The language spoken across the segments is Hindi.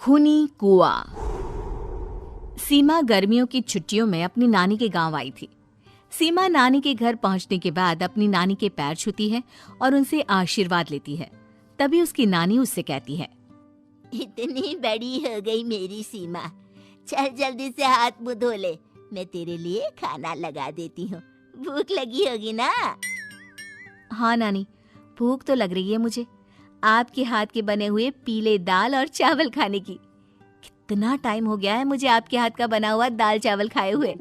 खूनी कुआं। सीमा गर्मियों की छुट्टियों में अपनी नानी के गांव आई थी। सीमा नानी के घर पहुंचने के बाद अपनी नानी के पैर छूती है और उनसे आशीर्वाद लेती है। तभी उसकी नानी उससे कहती है, इतनी बड़ी हो गई मेरी सीमा, चल जल्दी से हाथ मुंह धो ले, मैं तेरे लिए खाना लगा देती हूँ। भूख लगी होगी ना? हाँ नानी, भूख तो लग रही है मुझे, आपके हाथ के बने हुए पीले दाल और चावल खाने की। कितना टाइम हो गया है मुझे आपके हाथ का बना हुआ दाल चावल खाए हुए।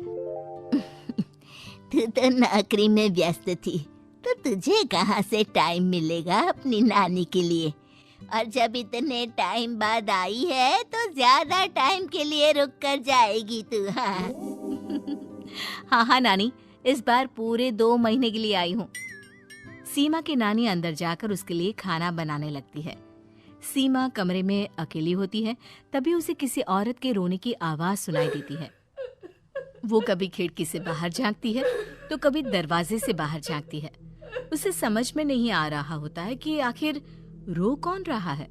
तू तो नौकरी में व्यस्त थी, तो तुझे कहाँ से टाइम मिलेगा अपनी नानी के लिए? और जब इतने टाइम बाद आई है तो ज्यादा टाइम के लिए रुक कर जाएगी तू। हाँ नानी, इस बार पूरे 2 महीने के लिए आई हूँ। सीमा की नानी अंदर जाकर उसके लिए खाना बनाने लगती है। सीमा कमरे में अकेली होती है, तभी उसे किसी औरत के रोने की आवाज सुनाई देती है। वो कभी खिड़की से बाहर झांकती है तो कभी दरवाजे से बाहर झांकती है। उसे समझ में नहीं आ रहा होता है कि आखिर रो कौन रहा है।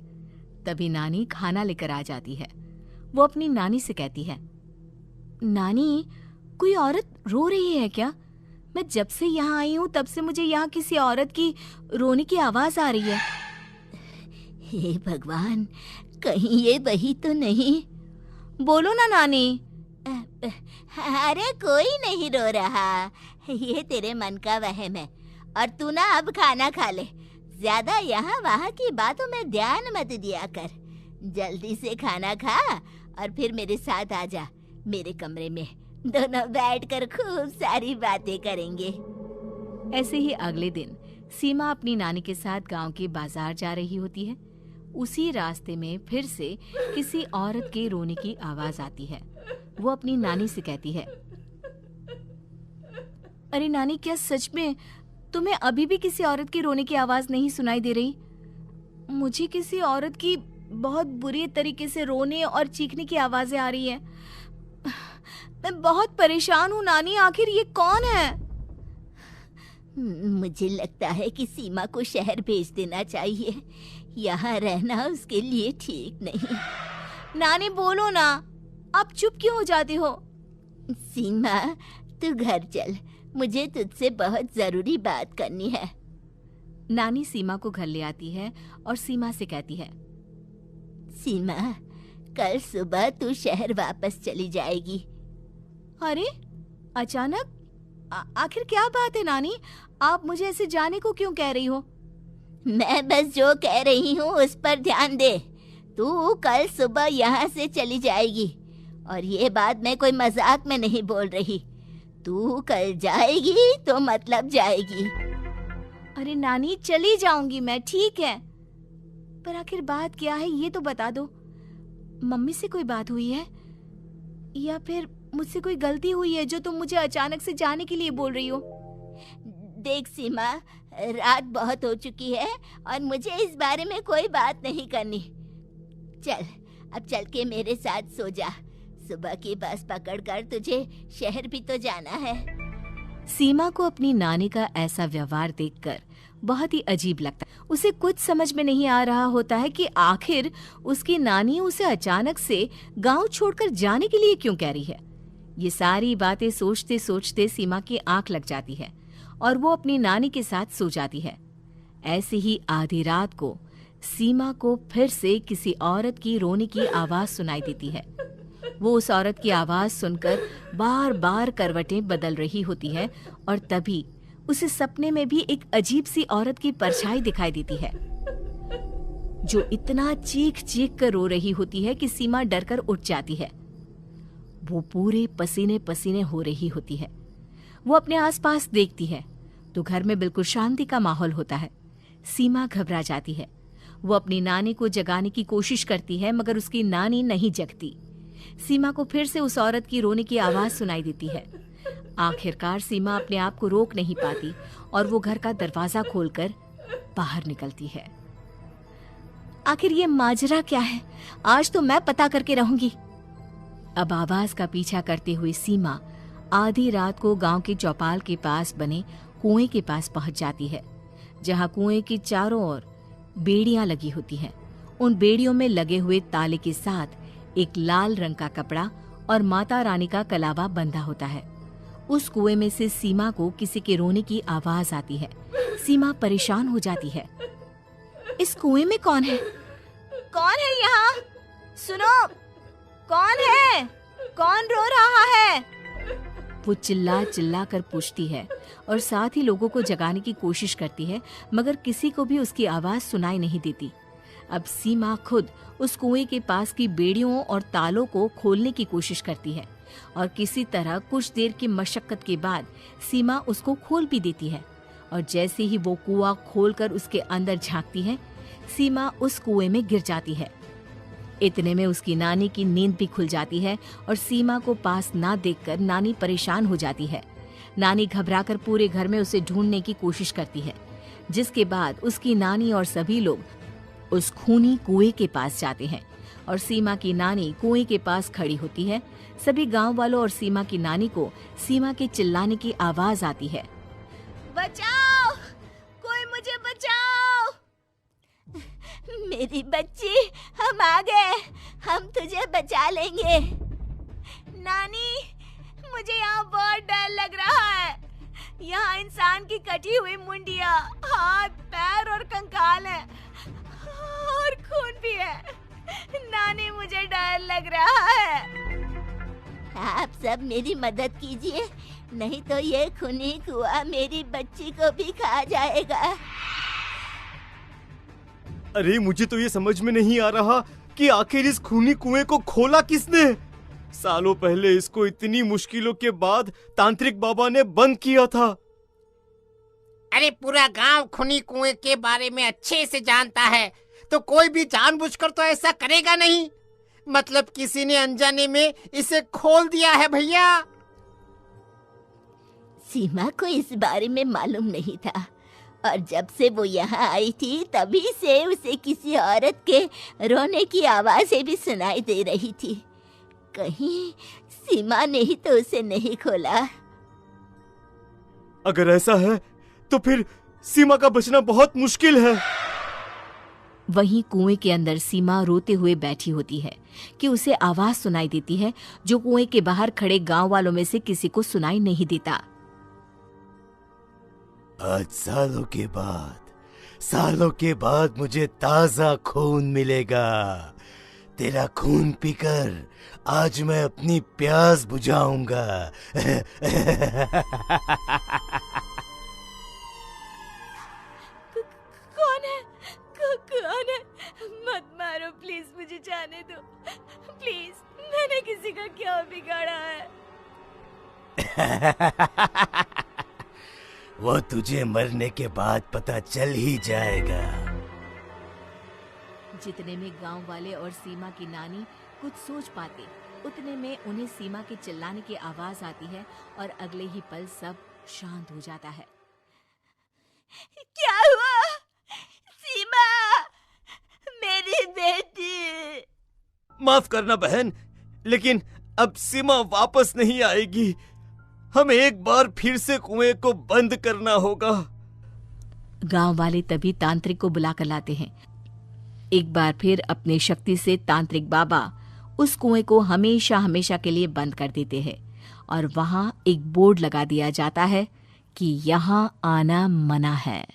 तभी नानी खाना लेकर आ जाती है। वो अपनी नानी से कहती है, नानी, कोई औरत रो रही है क्या? मैं जब से यहाँ आई हूँ तब से मुझे यहाँ किसी औरत की रोने की आवाज आ रही है। हे भगवान, कहीं ये वही तो नहीं? बोलो ना नानी। अरे कोई नहीं रो रहा, ये तेरे मन का वहम है। और तू ना अब खाना खा ले, ज्यादा यहाँ वहाँ की बातों में ध्यान मत दिया कर। जल्दी से खाना खा और फिर मेरे साथ आ जा मेरे कमरे में, दोनों बैठकर खूब सारी बातें करेंगे। ऐसे ही अगले दिन सीमा अपनी नानी के साथ गांव के बाजार जा रही होती है। उसी रास्ते में फिर से किसी औरत के रोने की आवाज आती है। वो अपनी नानी से कहती है, अरे नानी, क्या सच में तुम्हें अभी भी किसी औरत की रोने की आवाज नहीं सुनाई दे रही? मुझे किसी औरत की बहुत बुरी तरीके से रोने और चीखने की आवाजें आ रही है। मैं बहुत परेशान हूँ नानी, आखिर ये कौन है? मुझे लगता है कि सीमा को शहर भेज देना चाहिए, यहाँ रहना उसके लिए ठीक नहीं। नानी बोलो ना, आप चुप क्यों हो जाती हो? सीमा, तू घर चल, मुझे तुझसे बहुत जरूरी बात करनी है। नानी सीमा को घर ले आती है और सीमा से कहती है, सीमा, कल सुबह तू शहर वापस चली जाएगी। अरे अचानक? आखिर क्या बात है नानी, आप मुझे ऐसे जाने को क्यों कह रही हो? मैं बस जो कह रही हूँ उस पर ध्यान दे। तू कल सुबह यहाँ से चली जाएगी, और ये बात मैं कोई मजाक में नहीं बोल रही। तू कल जाएगी तो मतलब जाएगी। अरे नानी, चली जाऊंगी मैं, ठीक है, पर आखिर बात क्या है ये तो बता दो। मम्मी से कोई बात हुई है या फिर मुझसे कोई गलती हुई है जो तुम मुझे अचानक से जाने के लिए बोल रही हो? देख सीमा, रात बहुत हो चुकी है और मुझे इस बारे में कोई बात नहीं करनी। चल, अब चल के मेरे साथ सो जा। सुबह की बस पकड़कर तुझे शहर भी तो जाना है। सीमा को अपनी नानी का ऐसा व्यवहार देखकर बहुत ही अजीब लगता है। उसे कुछ समझ में नहीं आ रहा होता है कि आखिर उसकी नानी उसे अचानक से गांव छोड़कर जाने के लिए क्यों कह रही है। ये सारी बातें सोचते सोचते सीमा की आंख लग जाती है और वो अपनी नानी के साथ सो जाती है। ऐसे ही आधी रात को सीमा को फिर से किसी औरत की रोने की आवाज सुनाई देती है। वो उस औरत की आवाज सुनकर बार बार करवटें बदल रही होती है और तभी उसे सपने में भी एक अजीब सी औरत की परछाई दिखाई देती है, जो इतना चीख चीख कर रो रही होती है कि सीमा डरकर उठ जाती है। वो पूरे पसीने पसीने हो रही होती है। वो अपने आसपास देखती है तो घर में बिल्कुल शांति का माहौल होता है। सीमा घबरा जाती है। वो अपनी नानी को जगाने की कोशिश करती है, मगर उसकी नानी नहीं जगती। सीमा को फिर से उस औरत की रोने की आवाज सुनाई देती है। आखिरकार सीमा अपने आप को रोक नहीं पाती और वो घर का दरवाजा खोलकर बाहर निकलती है। आखिर ये माजरा क्या है? आज तो मैं पता करके रहूंगी। अब आवाज का पीछा करते हुए सीमा आधी रात को गांव के चौपाल के पास बने कुएं के पास पहुंच जाती है, जहां कुएं की चारों ओर बेड़ियां लगी होती हैं। उन बेड़ियों में लगे हुए ताले के साथ एक लाल रंग का कपड़ा और माता रानी का कलावा बंधा होता है। उस कुएं में से सीमा को किसी के रोने की आवाज आती है। सीमा परेशान हो जाती है। इस कुएं में कौन है? कौन है यहाँ? सुनो, कौन है? कौन रो रहा है? वो चिल्ला चिल्ला कर पूछती है और साथ ही लोगों को जगाने की कोशिश करती है, मगर किसी को भी उसकी आवाज सुनाई नहीं देती। अब सीमा खुद उस कुएं के पास की बेड़ियों और तालों को खोलने की कोशिश करती है और किसी तरह कुछ देर की मशक्कत के बाद सीमा उसको खोल भी देती है। और जैसे ही वो कुआं खोलकर उसके अंदर झांकती है, सीमा उस कुएं में गिर जाती है। इतने में उसकी नानी की नींद भी खुल जाती है और सीमा को पास ना देखकर नानी परेशान हो जाती है। नानी घबराकर पूरे घर में उसे ढूंढने की कोशिश करती है, जिसके बाद उसकी नानी और सभी लोग उस खूनी कुएं के पास जाते हैं और सीमा की नानी कुएं के पास खड़ी होती है। सभी गांव वालों और सीमा की नानी को सीमा के चिल्लाने की आवाज आती है, बचाओ, कोई मुझे बचाओ। मेरी बच्ची, हम आ गए, हम तुझे बचा लेंगे। नानी, मुझे यहाँ बहुत डर लग रहा है। यहाँ इंसान की कटी हुई मुंडिया, हाथ, पैर और कंकाल है और खून भी है। नानी, मुझे डर लग रहा है। आप सब मेरी मदद कीजिए, नहीं तो ये खूनी कुआं मेरी बच्ची को भी खा जाएगा। अरे मुझे तो ये समझ में नहीं आ रहा कि आखिर इस खूनी कुएं को खोला किसने। सालों पहले इसको इतनी मुश्किलों के बाद तांत्रिक बाबा ने बंद किया था। अरे पूरा गांव खूनी कुएं के बारे में अच्छे से जानता है, तो कोई भी जानबूझकर तो ऐसा करेगा नहीं। मतलब किसी ने अनजाने में इसे खोल दिया है भैया। सीमा को इस बारे में मालूम नहीं था और जब से वो यहाँ आई थी तभी से उसे किसी औरत के रोने की आवाजें भी सुनाई दे रही थी। कहीं सीमा ने ही तो उसे नहीं खोला। अगर ऐसा है तो फिर सीमा का बचना बहुत मुश्किल है। वहीं कुएं के अंदर सीमा रोते हुए बैठी होती है कि उसे आवाज सुनाई देती है जो कुएं के बाहर खड़े गांव वालों में से किसी को सुनाई नहीं देता। आज सालों के बाद मुझे ताजा खून मिलेगा। तेरा खून पीकर आज मैं अपनी प्यास बुझाऊंगा। कौन है? मत मारो प्लीज, मुझे जाने दो प्लीज। मैंने किसी का क्या बिगाड़ा है? वो तुझे मरने के बाद पता चल ही जाएगा। जितने में गांव वाले और सीमा की नानी कुछ सोच पाते, उतने में उन्हें सीमा के चिल्लाने की आवाज आती है और अगले ही पल सब शांत हो जाता है। क्या हुआ? सीमा, मेरी बेटी। माफ करना बहन, लेकिन अब सीमा वापस नहीं आएगी। हमें एक बार फिर से कुएं को बंद करना होगा। गांव वाले तभी तांत्रिक को बुला कर लाते हैं। एक बार फिर अपनी शक्ति से तांत्रिक बाबा उस कुएं को हमेशा हमेशा के लिए बंद कर देते हैं और वहां एक बोर्ड लगा दिया जाता है कि यहाँ आना मना है।